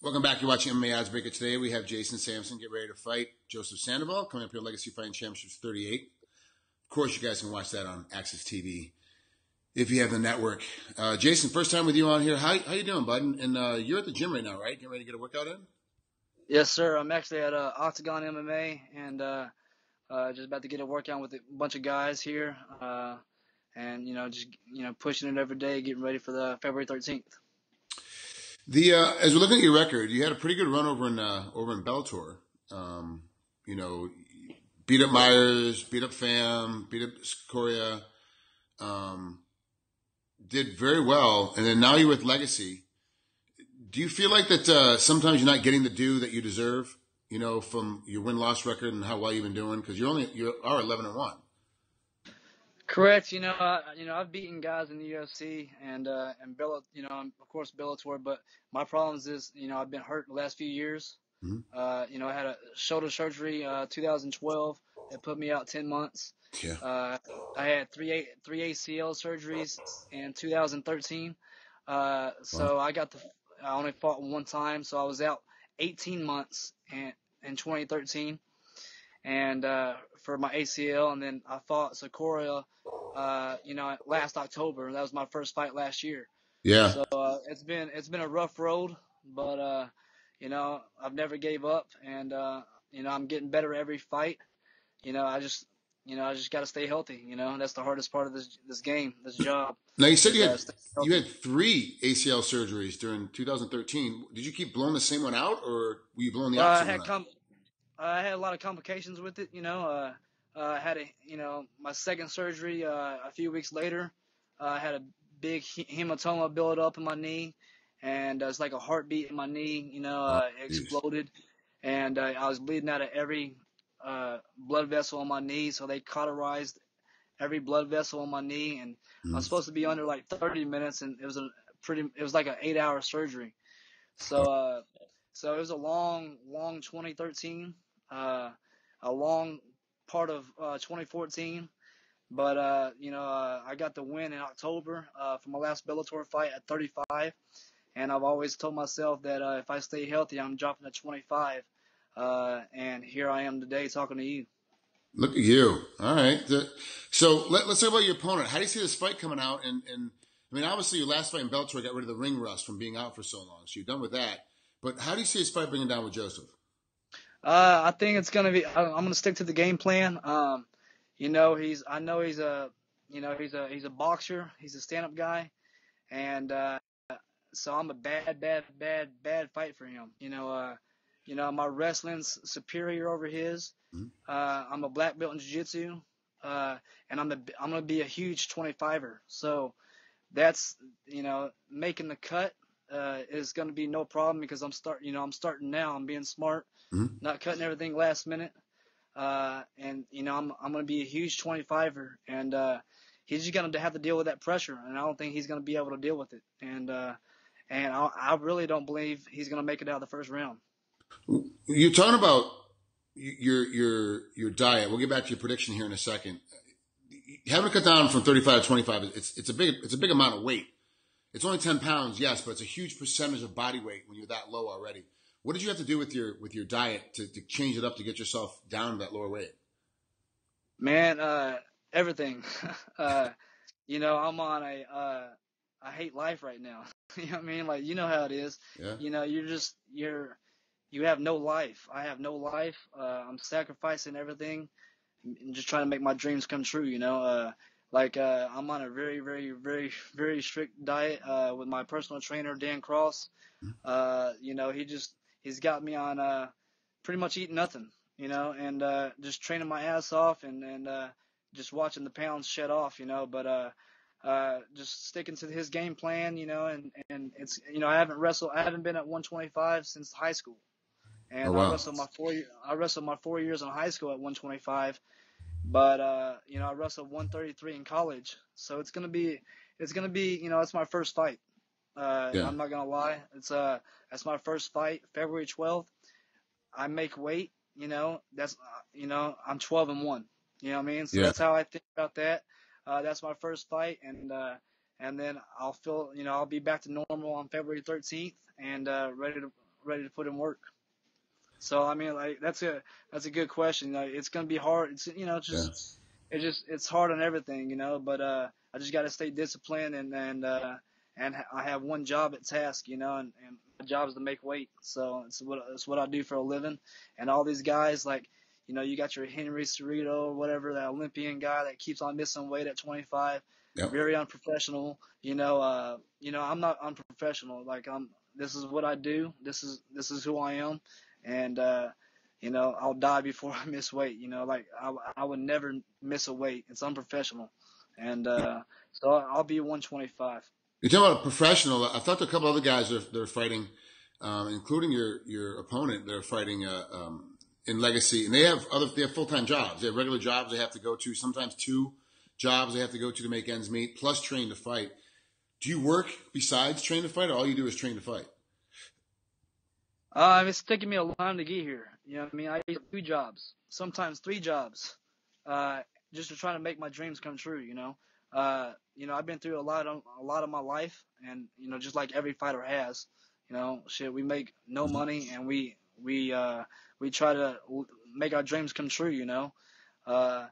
Welcome back. You're watching MMAOddsBreaker. Today we have Jason Sampson get ready to fight Joseph Sandoval, coming up here Legacy Fighting Championships 38. Of course, you guys can watch that on Access TV if you have the network. Jason, first time with you on here. How you doing, bud? And you're at the gym right now, right? Getting ready to get a workout in? Yes, sir. I'm actually at Octagon MMA and just about to get a workout with a bunch of guys here, and just pushing it every day, getting ready for the February 13th. As we're looking at your record, you had a pretty good run over in Bellator. Beat up Myers, beat up Pham, beat up Scoria, did very well, and then now you're with Legacy. Do you feel like that sometimes you're not getting the due that you deserve? From your win-loss record and how well you've been doing, because you are 11-1. Correct. I've beaten guys in the UFC and of course Bellator, but my problems is, I've been hurt the last few years. Mm-hmm. I had a shoulder surgery 2012 that put me out 10 months. Yeah. I had three ACL surgeries in 2013. So I only fought one time, so I was out 18 months in 2013. And for my ACL, and then I fought Scoria, last October. That was my first fight last year. Yeah. So it's been a rough road, but I've never gave up, and I'm getting better every fight. I just got to stay healthy. That's the hardest part of this game, this job. Now you said you had 3 ACL surgeries during 2013. Did you keep blowing the same one out, or were you blowing the opposite one out? I had a lot of complications with it. I had my second surgery a few weeks later. I had a big hematoma build up in my knee, and it's like a heartbeat in my knee. It exploded, and I was bleeding out of every blood vessel on my knee. So they cauterized every blood vessel on my knee, and I was supposed to be under like 30 minutes, and it was like an 8-hour surgery. So it was a long 2013. A long part of 2014, but I got the win in October for my last Bellator fight at 35, and I've always told myself that if I stay healthy, I'm dropping to 25, and here I am today talking to you. Look at you. All right. So let's talk about your opponent. How do you see this fight coming out? And I mean, obviously your last fight in Bellator got rid of the ring rust from being out for so long, so you're done with that. But how do you see this fight bringing down with Joseph? I think it's gonna be. I'm gonna stick to the game plan. He's a boxer. He's a stand-up guy, and so I'm a bad fight for him. My wrestling's superior over his. Mm-hmm. I'm a black belt in jiu-jitsu, and I'm gonna be a huge 25er. So that's making the cut. Is going to be no problem because I'm starting now. I'm being smart, not cutting everything last minute. And I'm going to be a huge 25er, and he's just going to have to deal with that pressure, and I don't think he's going to be able to deal with it. And I really don't believe he's going to make it out of the first round. You're talking about your diet. We'll get back to your prediction here in a second. Having to cut down from 35 to 25, it's a big amount of weight. It's only 10 pounds, yes, but it's a huge percentage of body weight when you're that low already. What did you have to do with your diet to change it up to get yourself down to that lower weight? Man, everything. I'm on I hate life right now. You know what I mean? Like, you know how it is. Yeah. You have no life. I have no life. I'm sacrificing everything and just trying to make my dreams come true, I'm on a very, very, very, very strict diet with my personal trainer, Dan Cross. He's got me on pretty much eating nothing, and just training my ass off and just watching the pounds shed off, but just sticking to his game plan, and it's, I haven't been at 125 since high school. And wow. I wrestled my 4 years in high school at 125. But I wrestled 133 in college, so it's gonna be it's my first fight. I'm not gonna lie, that's my first fight, February 12th. I make weight, that's I'm 12-1. You know what I mean? So that's how I think about that. That's my first fight, and then I'll be back to normal on February 13th, and ready ready to put in work. So I mean, like that's a good question. Like, it's gonna be hard. It's it's hard on everything, But I just got to stay disciplined and I have one job at task, and my job is to make weight. So it's what I do for a living. And all these guys, like, you got your Henry Ceredo or whatever, that Olympian guy that keeps on missing weight at 25. Yep. Very unprofessional. I'm not unprofessional. Like this is what I do. This is who I am. And I'll die before I miss weight. Like I would never miss a weight. It's unprofessional. And so I'll be 125. You're talking about a professional. I've talked to a couple other guys that are fighting, including your opponent. They're fighting in Legacy, and they have full-time jobs. They have regular jobs they have to go to. Sometimes 2 jobs they have to go to make ends meet, plus train to fight. Do you work besides train to fight, or all you do is train to fight? It's taking me a long time to get here. I mean, I do 2 jobs, sometimes 3 jobs, just to try to make my dreams come true. I've been through a lot of my life, and just like every fighter has, we make no money, and we try to make our dreams come true. But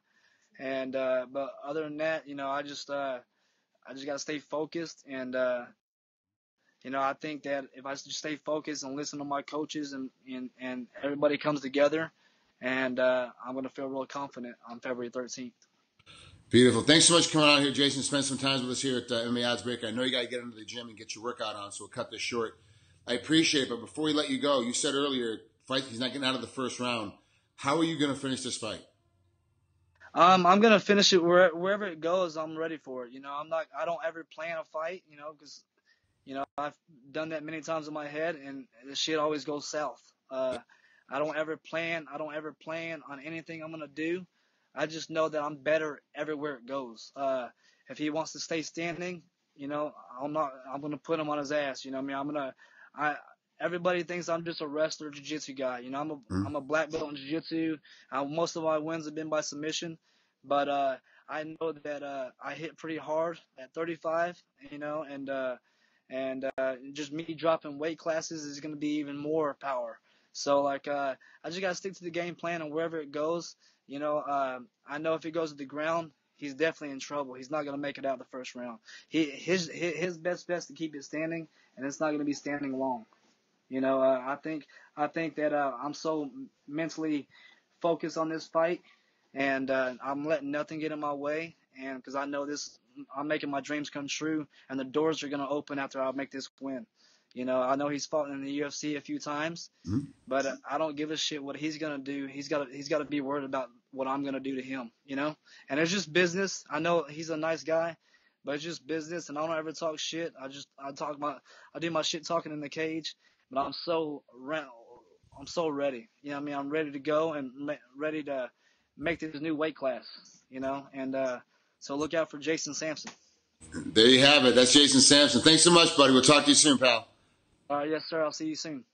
other than that, I just gotta stay focused, and I think that if I just stay focused and listen to my coaches and everybody comes together, and I'm going to feel real confident on February 13th. Beautiful. Thanks so much for coming out here, Jason. Spend some time with us here at MMAOddsBreaker. I know you got to get into the gym and get your workout on, so we'll cut this short. I appreciate it, but before we let you go, you said earlier, he's not getting out of the first round. How are you going to finish this fight? I'm going to finish it wherever it goes. I'm ready for it. I don't ever plan a fight, because I've done that many times in my head, and the shit always goes south. I don't ever plan on anything I'm gonna do. I just know that I'm better everywhere it goes. If he wants to stay standing, I'm gonna put him on his ass. Everybody thinks I'm just a wrestler, jiu-jitsu guy. I'm a black belt in jiu-jitsu. Most of my wins have been by submission, but I know that I hit pretty hard at 35. And just me dropping weight classes is going to be even more power. So, I just got to stick to the game plan, and wherever it goes, I know if he goes to the ground, he's definitely in trouble. He's not going to make it out the first round. His best bet's to keep it standing, and it's not going to be standing long. I think that I'm so mentally focused on this fight, and I'm letting nothing get in my way, and because I know I'm making my dreams come true, and the doors are going to open after I make this win. I know he's fought in the UFC a few times, but I don't give a shit what he's going to do. He's got to be worried about what I'm going to do to him, And it's just business. I know he's a nice guy, but it's just business, and I don't ever talk shit. I do my shit talking in the cage, but I'm so ready. I'm ready to go and ready to make this new weight class, and so look out for Jason Sampson. There you have it. That's Jason Sampson. Thanks so much, buddy. We'll talk to you soon, pal. Yes, sir. I'll see you soon.